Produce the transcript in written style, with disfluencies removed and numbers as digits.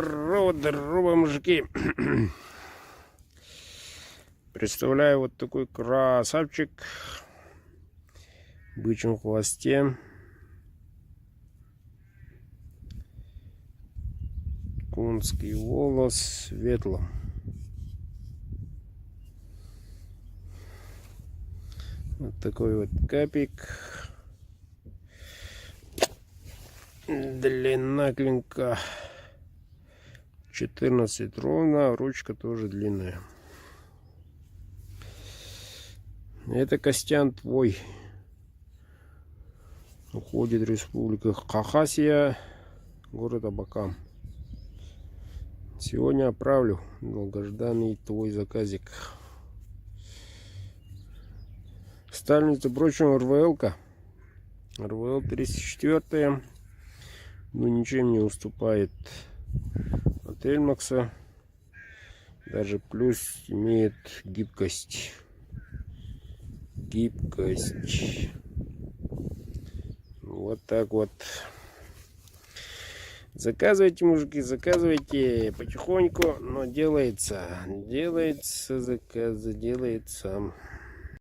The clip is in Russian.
Здорово, мужики. Представляю вот такой красавчик в бычьем хвосте. Конский волос светлым. Вот такой вот капик. Длина клинка 14 ровно, ручка тоже длинная. Это Костян твой. Уходит республика Хакасия, город Абакан. Сегодня отправлю долгожданный твой заказик. Сталь, между прочим, РВЛ-ка. РВЛ 34, но ничем не уступает от Эльмакса. Даже плюс имеет гибкость. Вот так вот. Заказывайте, мужики, заказывайте потихоньку, но делается заказы, делается.